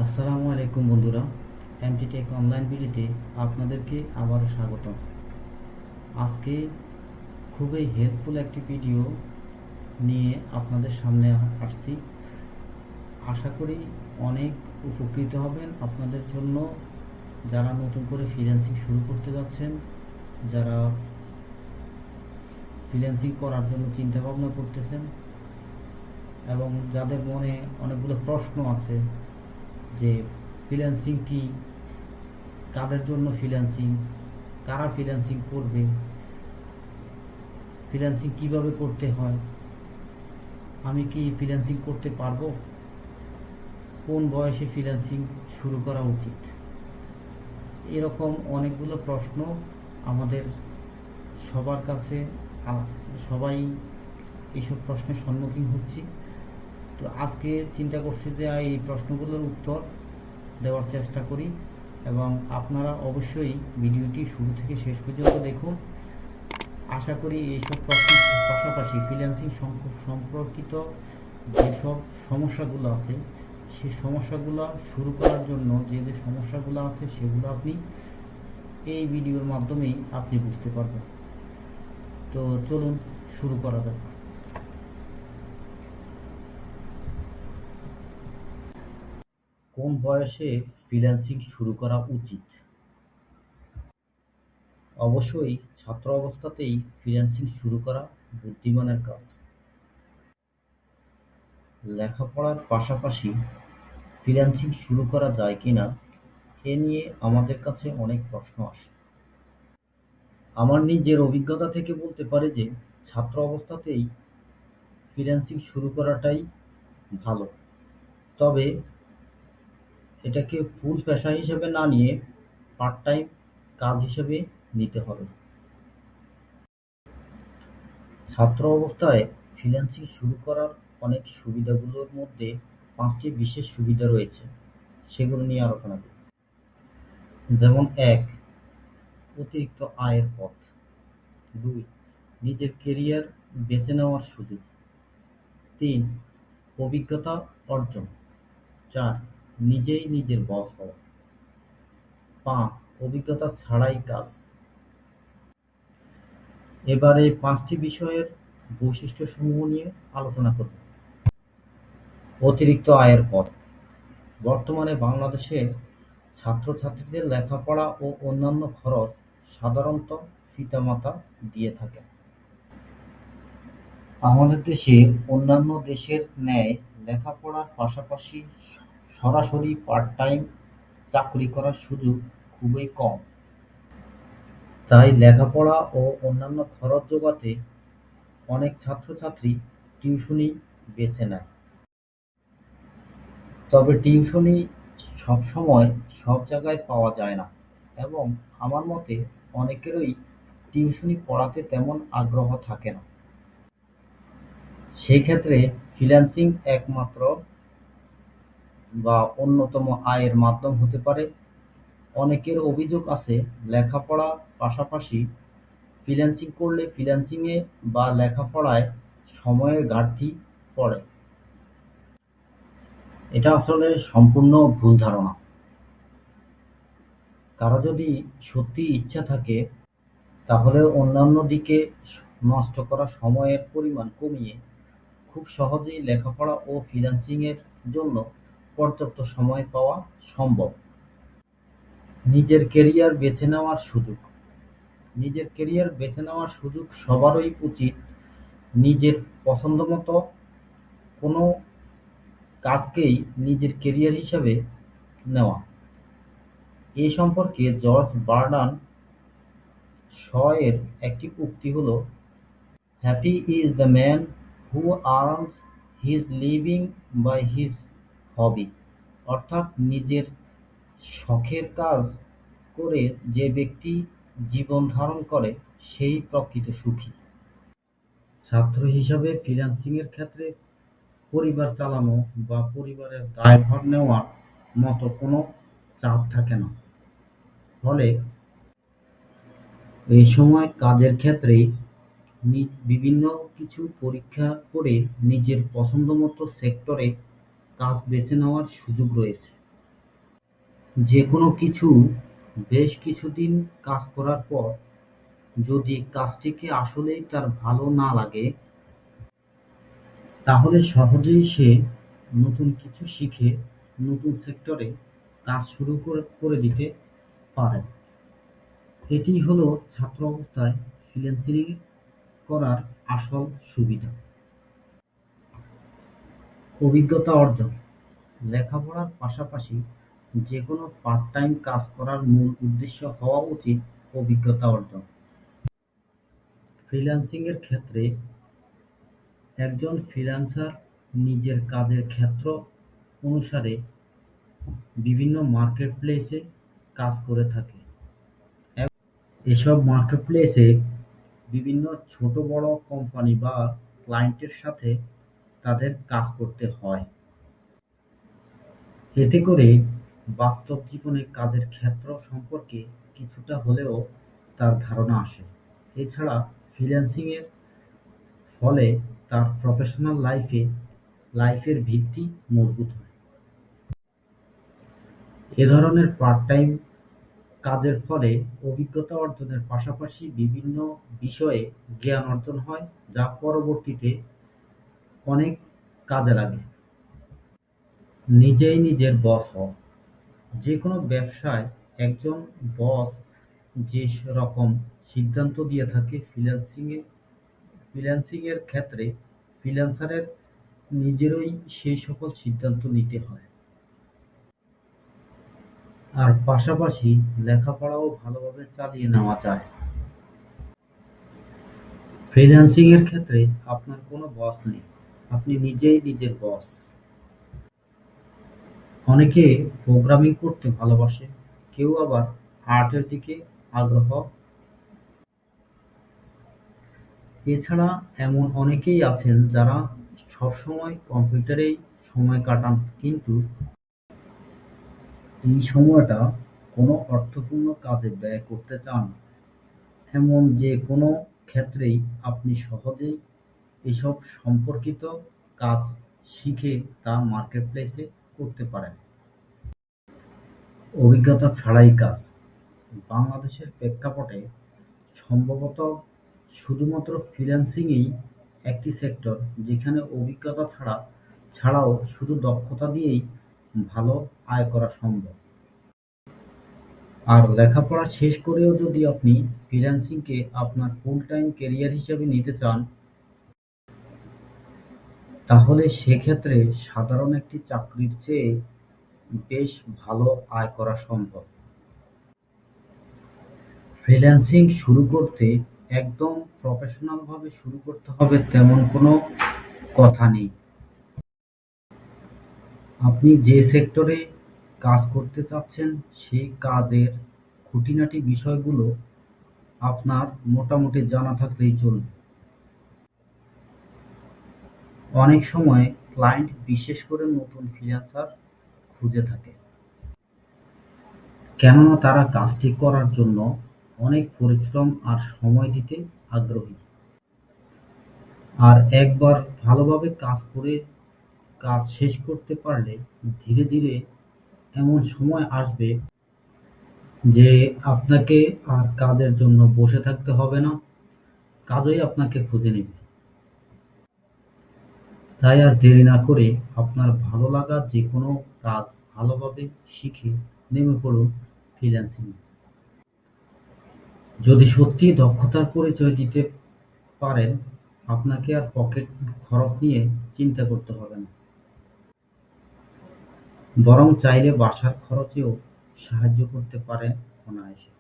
আসসালামু আলাইকুম বন্ধুরা, এমটি টেক অনলাইন বিডিতে আপনাদেরকে আবারও স্বাগতম। আজকে খুবই হেল্পফুল একটি ভিডিও নিয়ে আপনাদের সামনে আসছি। আশা করি অনেক উপকৃত হবেন আপনাদের জন্য, যারা নতুন করে ফ্রিল্যান্সিং শুরু করতে যাচ্ছেন, যারা ফ্রিল্যান্সিং করার জন্য চিন্তা ভাবনা করতেছেন এবং যাদের মনে অনেকগুলো প্রশ্ন আছে যে ফ্রিল্যান্সিং কি, কাদের জন্য ফ্রিল্যান্সিং, কারা ফ্রিল্যান্সিং করবে, ফ্রিল্যান্সিং কিভাবে করতে হয়, আমি কি ফ্রিল্যান্সিং করতে পারবো, কোন বয়সে ফ্রিল্যান্সিং শুরু করা উচিত, এরকম অনেকগুলো প্রশ্ন আমাদের সবার কাছে। সবাই এইসব প্রশ্নের সম্মুখীন হচ্ছি। তো আজকে চিন্তা করছি যে এই প্রশ্নগুলোর উত্তর দেওয়ার চেষ্টা করি, এবং আপনারা অবশ্যই ভিডিওটি শুরু থেকে শেষ পর্যন্ত দেখুন। আশা করি এইসব প্রশ্নের পাশাপাশি ফ্রিল্যান্সিং সম্পর্কিত যেসব সমস্যাগুলো আছে, সেই সমস্যাগুলো শুরু করার জন্য যে সমস্যাগুলো আছে সেগুলো আপনি এই ভিডিওর মাধ্যমেই আপনি বুঝতে পারবেন। তো চলুন শুরু করা যাক। কোন বয়সে ফ্রিল্যান্সিং শুরু করা উচিত? অবশ্যই ছাত্র অবস্থাতেই ফ্রিল্যান্সিং শুরু করা বুদ্ধিমানের কাজ। লেখাপড়ার পাশাপাশি ফ্রিল্যান্সিং শুরু করা যায় কিনা এ নিয়ে আমাদের কাছে অনেক প্রশ্ন আসে। আমার নিজের অভিজ্ঞতা থেকে বলতে পারি যে ছাত্র অবস্থাতেই ফ্রিল্যান্সিং শুরু করাটাই ভালো। তবে এটাকে ফুল পেশা হিসেবে না নিয়ে পার্ট টাইম কাজ হিসেবে নিতে হবে। ছাত্র অবস্থায় ফ্রিল্যান্সিং শুরু করার অনেক সুবিধাগুলোর মধ্যে 5টি বিশেষ সুবিধা রয়েছে, সেগুলো নিয়ে আলোচনা করি। যেমন 1, অতিরিক্ত আয়ের পথ। 2, নিজের কেরিয়ার বেছে নেওয়ার সুযোগ। 3, অভিজ্ঞতা অর্জন। 4, নিজেই নিজের বস হওয়া। 5, অভিজ্ঞতা ছাড়াই কাজ। এবার এই 5টি বিষয়ের বৈশিষ্ট্যসমূহ নিয়ে আলোচনা করব। অতিরিক্ত আয়ের পথ। বর্তমানে বাংলাদেশে ছাত্রছাত্রীদের লেখাপড়া ও অন্যান্য খরচ সাধারণত পিতামাতা দিয়ে থাকেন। আমাদের দেশে অন্যান্য দেশের ন্যায় লেখাপড়ার পাশাপাশি সরাসরি পার্ট টাইম চাকরি করার সুযোগ খুবই কম। তাই লেখাপড়া ও অন্যান্য খরচ যোগাতে অনেক ছাত্রছাত্রী টিউশনি বেছে নেয়। তবে টিউশনি সবসময় সব জায়গায় পাওয়া যায় না, এবং আমার মতে অনেকেরই টিউশনি পড়াতে তেমন আগ্রহ থাকে না। সেই ক্ষেত্রে ফ্রিল্যান্সিং একমাত্র বা অন্যতম আয়ের মাধ্যম হতে পারে। অনেকের অভিযোগ আছে লেখাপড়া পাশাপাশি ফ্রিল্যান্সিং করলে ফ্রিল্যান্সিংয়ে বা লেখাপড়ায় সময়ের ঘাটতি পড়ে। এটা আসলে সম্পূর্ণ ভুল ধারণা। কারো যদি সত্যি ইচ্ছা থাকে তাহলে অন্যান্য দিকে নষ্ট করা সময়ের পরিমাণ কমিয়ে খুব সহজেই লেখাপড়া ও ফ্রিল্যান্সিং এর জন্য পর্যাপ্ত সময় পাওয়া সম্ভব। নিজের কেরিয়ার বেছে নেওয়ার সুযোগ। নিজের কেরিয়ার বেছে নেওয়ার সুযোগ সবারই উচিত। নিজের পছন্দমতো কোনো কাজকেই নিজের কেরিয়ার হিসাবে নেওয়া। এ সম্পর্কে জর্জ বার্নার্ড শ-এর একটি উক্তি হল, happy is the man who earns his living by his hobby. অর্থাৎ নিজের শখের কাজ করে যে ব্যক্তি জীবন ধারণ করে সেই প্রকৃত সুখী। ছাত্র হিসাবে ফ্রিল্যান্সিং এর ক্ষেত্রে পরিবার চালানো বা পরিবারের দায়ভার নেওয়ার মতো কোনো চাপ থাকে না। ফলে এই সময় কাজের ক্ষেত্রে বিভিন্ন কিছু পরীক্ষা করে নিজের পছন্দমতো সেক্টরে কাজ বেছে নেওয়ার সুযোগ রয়েছে। যেকোনো কিছু বেশ কিছুদিন কাজ করার পর যদি কাজটিকে আসলেই তার ভালো না লাগে, তাহলে সহজেই সে নতুন কিছু শিখে নতুন সেক্টরে কাজ শুরু করে দিতে পারে। এটিই হলো ছাত্র অবস্থায় ফ্রিল্যান্সিং করার আসল সুবিধা। অভিজ্ঞতা অর্জন: লেখাপড়ার পাশাপাশি যেকোনো পার্ট টাইম কাজ করার মূল উদ্দেশ্য হওয়া উচিত অভিজ্ঞতা অর্জন। ফ্রিল্যান্সিং এর ক্ষেত্রে একজন ফ্রিল্যান্সার নিজের কাজের ক্ষেত্র অনুসারে বিভিন্ন মার্কেটপ্লেসে কাজ করে থাকে। এসব মার্কেটপ্লেসে বিভিন্ন ছোট বড় কোম্পানি বা ক্লায়েন্টের সাথে তাদের কাজ করতে হয়। এতে করে বাস্তব জীবনে কাজের ক্ষেত্র সম্পর্কে কিছুটা হলেও তার ধারণা আসে। এছাড়া ফ্রিল্যান্সিং এর ফলে তার প্রফেশনাল লাইফের ভিত্তি মজবুত হয়। এ ধরনের পার্ট টাইম কাজের ফলে অভিজ্ঞতা অর্জনের পাশাপাশি বিভিন্ন বিষয়ে জ্ঞান অর্জন হয়, যা পরবর্তীতে অনেক কাজে লাগে। নিজেই নিজের বস হওয়া: যেকোনো ব্যবসায় একজন বস যে রকম সিদ্ধান্ত দিয়ে থাকে, ফ্রিল্যান্সিং এর ক্ষেত্রে ফ্রিল্যান্সারের নিজেরই সেই সকল সিদ্ধান্ত নিতে হয়। আর পাশাপাশি লেখাপড়াও ভালোভাবে চালিয়ে নেওয়া যায়। ফ্রিল্যান্সিং এর ক্ষেত্রে আপনার কোনো বস নেই, আপনি নিজেই নিজের বস। অনেকে প্রোগ্রামিং করতে ভালোবাসে, কেউ আবার আর্টের দিকে আগ্রহ। এছাড়া এমন অনেকেই আছেন যারা সবসময় কম্পিউটারেই সময় কাটান, কিন্তু এই সময়টা কোনো অর্থপূর্ণ কাজে ব্যয় করতে চান না। এমন যে কোনো ক্ষেত্রেই আপনি সহজেই এসব সম্পর্কিত কাজ শিখে তা মার্কেটপ্লেসে করতে পারেন। অভিজ্ঞতা ছাড়াই কাজ: বাংলাদেশের প্রেক্ষাপটে সম্ভবত শুধুমাত্র ফ্রিল্যান্সিংই একটি সেক্টর যেখানে অভিজ্ঞতা ছাড়াও শুধু দক্ষতা দিয়েই ভালো আয় করা সম্ভব। আর লেখাপড়া শেষ করেও যদি আপনি ফ্রিল্যান্সিংকে আপনার ফুল টাইম ক্যারিয়ার হিসেবে নিতে চান, তাহলে সেক্ষেত্রে সাধারণ একটি চাকরির চেয়ে বেশ ভালো আয় করা সম্ভব। ফ্রিল্যান্সিং শুরু করতে একদম প্রফেশনাল ভাবে শুরু করতে হবে তেমন কোনো কথা নেই। আপনি যে সেক্টরে কাজ করতে চাচ্ছেন সেই কাজের খুঁটিনাটি বিষয়গুলো আপনার মোটামুটি জানা থাকলেই চলবে। অনেক সময় ক্লায়েন্ট বিশেষ করে নতুন ফ্রিল্যান্সার খুঁজে থাকে, কেননা তারা কাজটি করার জন্য অনেক পরিশ্রম আর সময় দিতে আগ্রহী। আর একবার ভালোভাবে কাজ শেষ করতে পারলে ধীরে ধীরে এমন সময় আসবে যে আপনাকে আর কাজের জন্য বসে থাকতে হবে না, কাজই আপনাকে খুঁজে নেবে। তাই আর দেরি না করে আপনার ভালো লাগা যেকোনো কাজ ভালোভাবে শিখে নেমে পড়ুন ফ্রিল্যান্সিং। যদি সত্যিই দক্ষতার পরিচয় দিতে পারেন, আপনাকে আর পকেট খরচ নিয়ে চিন্তা করতে হবে না, বরং চাইলে বাসার খরচেও সাহায্য করতে পারেন অনায়াসে।